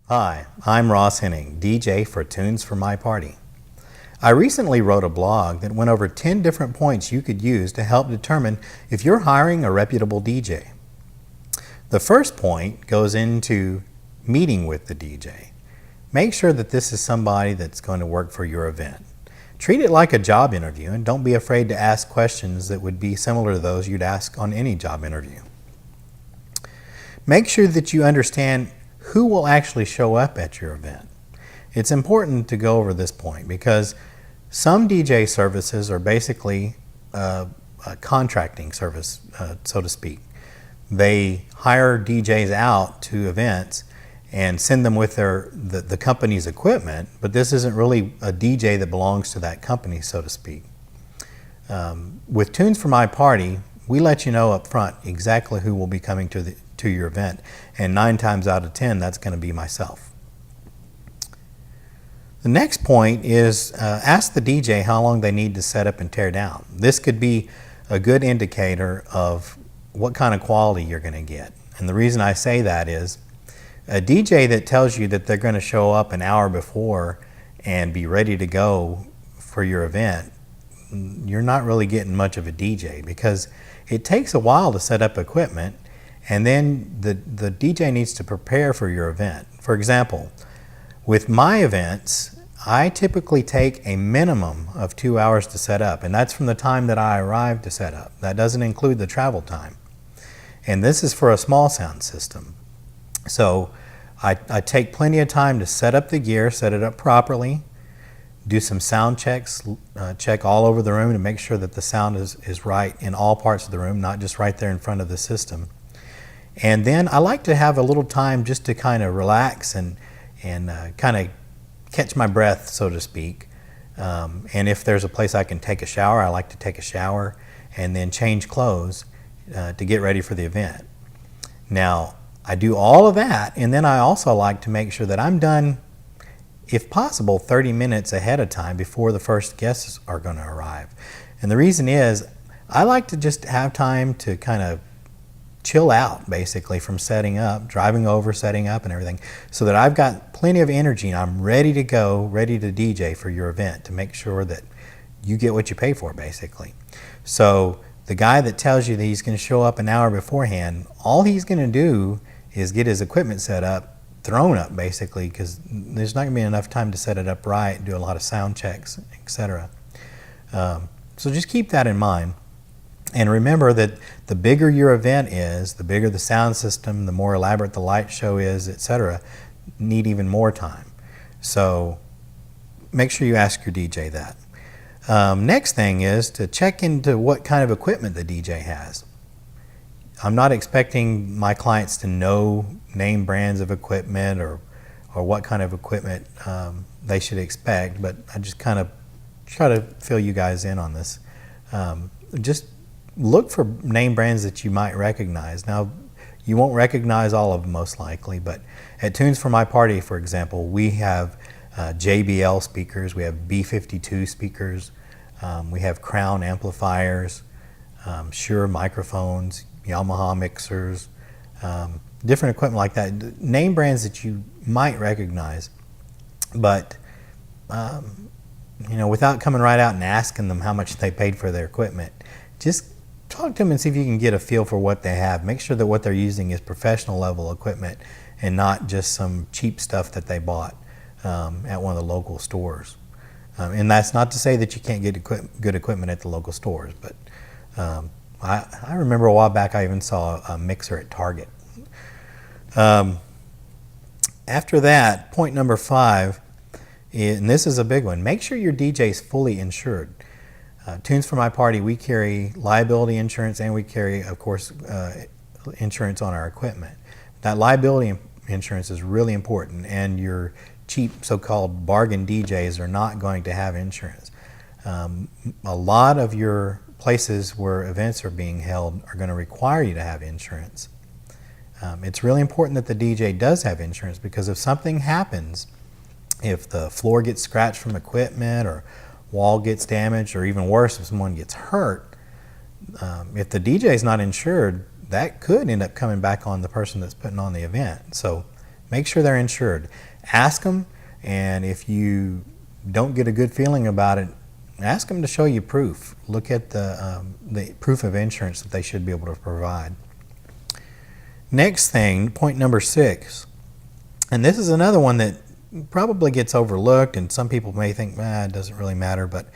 Hi, I'm Ross Henning, DJ for Tunes for My Party. I recently wrote a blog that went over 10 different points you could use to help determine if you're hiring a reputable DJ. The first point goes into meeting with the DJ. Make sure that this is somebody that's going to work for your event. Treat it like a job interview and don't be afraid to ask questions that would be similar to those you'd ask on any job interview. Make sure that you understand who will actually show up at your event. It's important to go over this point because some DJ services are basically a contracting service, so to speak. They hire DJs out to events and send them with the company's equipment, but this isn't really a DJ that belongs to that company, so to speak. With Tunes for My Party, we let you know up front exactly who will be coming to your event, and 9 times out of 10 that's going to be myself. The next point is ask the DJ how long they need to set up and tear down. This could be a good indicator of what kind of quality you're going to get. And the reason I say that is a DJ that tells you that they're going to show up an hour before and be ready to go for your event, you're not really getting much of a DJ because it takes a while to set up equipment, and then the DJ needs to prepare for your event. For example, with my events, I typically take a minimum of 2 hours to set up, and that's from the time that I arrive to set up. That doesn't include the travel time. And this is for a small sound system. So I take plenty of time to set up the gear, set it up properly, do some sound checks, check all over the room to make sure that the sound is right in all parts of the room, not just right there in front of the system. And then I like to have a little time just to kind of relax and kind of catch my breath, so to speak. And if there's a place I can take a shower, I like to take a shower and then change clothes to get ready for the event. Now, I do all of that, and then I also like to make sure that I'm done, if possible, 30 minutes ahead of time before the first guests are going to arrive. And the reason is I like to just have time to kind of chill out, basically, from setting up, driving over, setting up and everything, so that I've got plenty of energy and I'm ready to go, ready to DJ for your event to make sure that you get what you pay for, basically. So the guy that tells you that he's going to show up an hour beforehand, all he's going to do is get his equipment set up, thrown up, basically, because there's not going to be enough time to set it up right, do a lot of sound checks, etc. So just keep that in mind. And remember that the bigger your event is, the bigger the sound system, the more elaborate the light show is, etc., need even more time. So make sure you ask your DJ that. Next thing is to check into what kind of equipment the DJ has. I'm not expecting my clients to know name brands of equipment or what kind of equipment they should expect, but I just kind of try to fill you guys in on this. Just look for name brands that you might recognize. Now, you won't recognize all of them most likely, but at Tunes for My Party, for example, we have JBL speakers, we have B52 speakers, we have Crown amplifiers, Shure microphones, Yamaha mixers, different equipment like that. Name brands that you might recognize, but without coming right out and asking them how much they paid for their equipment, just talk to them and see if you can get a feel for what they have. Make sure that what they're using is professional level equipment and not just some cheap stuff that they bought at one of the local stores. And that's not to say that you can't get good equipment at the local stores, but I remember a while back I even saw a mixer at Target. After that, point number 5, and this is a big one, make sure your DJ is fully insured. Tunes for My Party, we carry liability insurance and we carry, of course, insurance on our equipment. That liability insurance is really important, and your cheap so-called bargain DJs are not going to have insurance. A lot of your places where events are being held are going to require you to have insurance. It's really important that the DJ does have insurance, because if something happens, if the floor gets scratched from equipment or wall gets damaged, or even worse, if someone gets hurt, if the DJ is not insured, that could end up coming back on the person that's putting on the event. So make sure they're insured. Ask them, and if you don't get a good feeling about it, ask them to show you proof. Look at the proof of insurance that they should be able to provide. Next thing, point number 6, and this is another one that probably gets overlooked, and some people may think, it doesn't really matter, but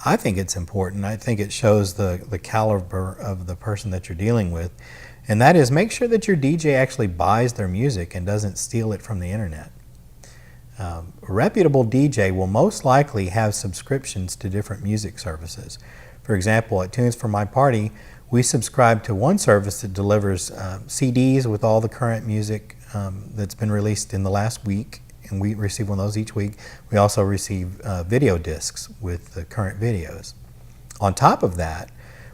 I think it's important. I think it shows the caliber of the person that you're dealing with, and that is make sure that your DJ actually buys their music and doesn't steal it from the internet. A reputable DJ will most likely have subscriptions to different music services. For example, at Tunes for My Party, we subscribe to one service that delivers CDs with all the current music that's been released in the last week, and we receive one of those each week. We also receive video discs with the current videos. On top of that,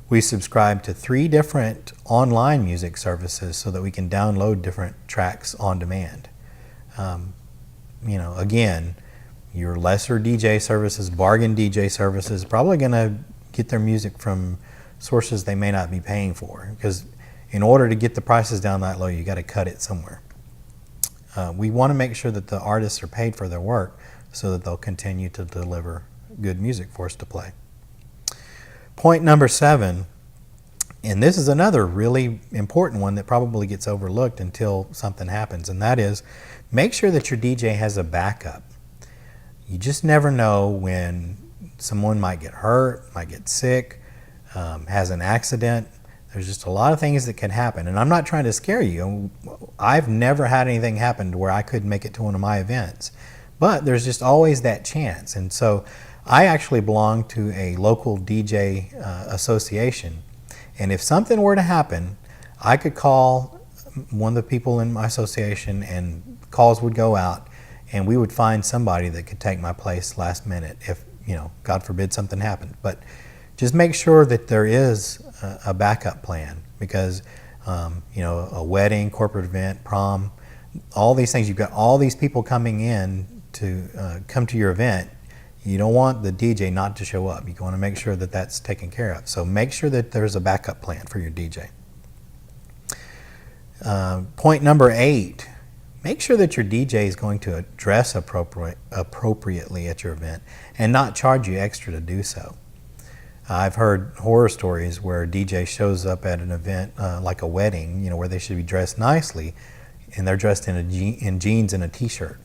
we subscribe to 3 different online music services so that we can download different tracks on demand. Again, your lesser DJ services, bargain DJ services, probably going to get their music from sources they may not be paying for, because in order to get the prices down that low, you got to cut it somewhere. We want to make sure that the artists are paid for their work so that they'll continue to deliver good music for us to play. Point number 7, and this is another really important one that probably gets overlooked until something happens, and that is make sure that your DJ has a backup. You just never know when someone might get hurt, might get sick, has an accident. There's just a lot of things that can happen, and I'm not trying to scare you. I've never had anything happen to where I couldn't make it to one of my events, but there's just always that chance. And so I actually belong to a local DJ association, and if something were to happen, I could call one of the people in my association and calls would go out, and we would find somebody that could take my place last minute if, God forbid something happened. But just make sure that there is a backup plan, because a wedding, corporate event, prom, all these things, you've got all these people coming in to come to your event. You don't want the DJ not to show up. You want to make sure that that's taken care of. So make sure that there's a backup plan for your DJ. Point number 8, make sure that your DJ is going to dress appropriately at your event and not charge you extra to do so. I've heard horror stories where a DJ shows up at an event like a wedding, where they should be dressed nicely, and they're dressed in jeans and a t-shirt.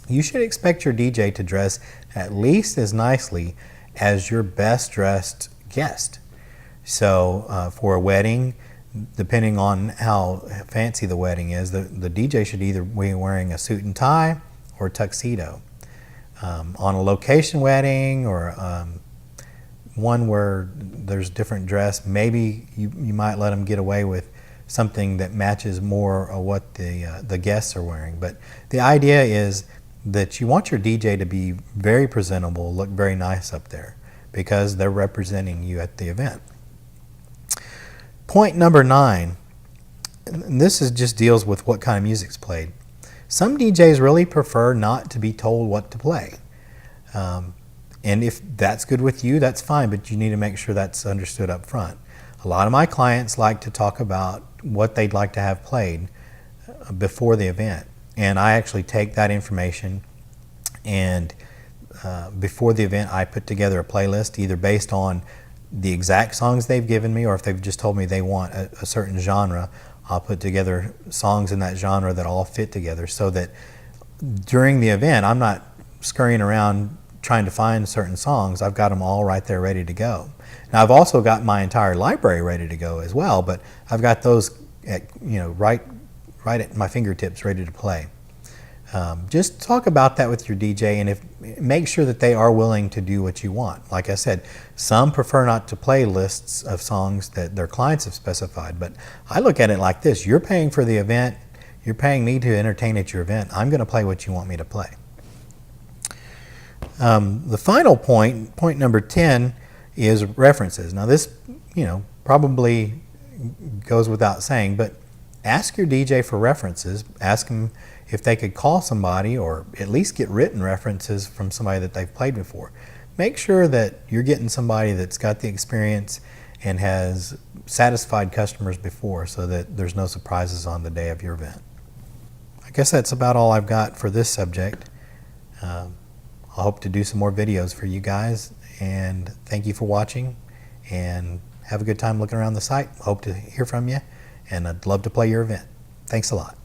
You should expect your DJ to dress at least as nicely as your best dressed guest. So for a wedding, depending on how fancy the wedding is, the DJ should either be wearing a suit and tie or a tuxedo. On a location wedding or one where there's different dress, maybe you might let them get away with something that matches more of what the guests are wearing. But the idea is that you want your DJ to be very presentable, look very nice up there, because they're representing you at the event. Point number 9, and this just deals with what kind of music's played. Some DJs really prefer not to be told what to play. And if that's good with you, that's fine, but you need to make sure that's understood up front. A lot of my clients like to talk about what they'd like to have played before the event. And I actually take that information, and before the event I put together a playlist, either based on the exact songs they've given me, or if they've just told me they want a certain genre, I'll put together songs in that genre that all fit together, so that during the event I'm not scurrying around trying to find certain songs. I've got them all right there ready to go. Now I've also got my entire library ready to go as well, but I've got those at, right at my fingertips ready to play. Just talk about that with your DJ, and make sure that they are willing to do what you want. Like I said, some prefer not to play lists of songs that their clients have specified, but I look at it like this: you're paying for the event, you're paying me to entertain at your event, I'm going to play what you want me to play. The final point number 10, is references. Now this, probably goes without saying, but ask your DJ for references. Ask them if they could call somebody, or at least get written references from somebody that they've played before. Make sure that you're getting somebody that's got the experience and has satisfied customers before, so that there's no surprises on the day of your event. I guess that's about all I've got for this subject. I hope to do some more videos for you guys, and thank you for watching, and have a good time looking around the site. Hope to hear from you, and I'd love to play your event. Thanks a lot.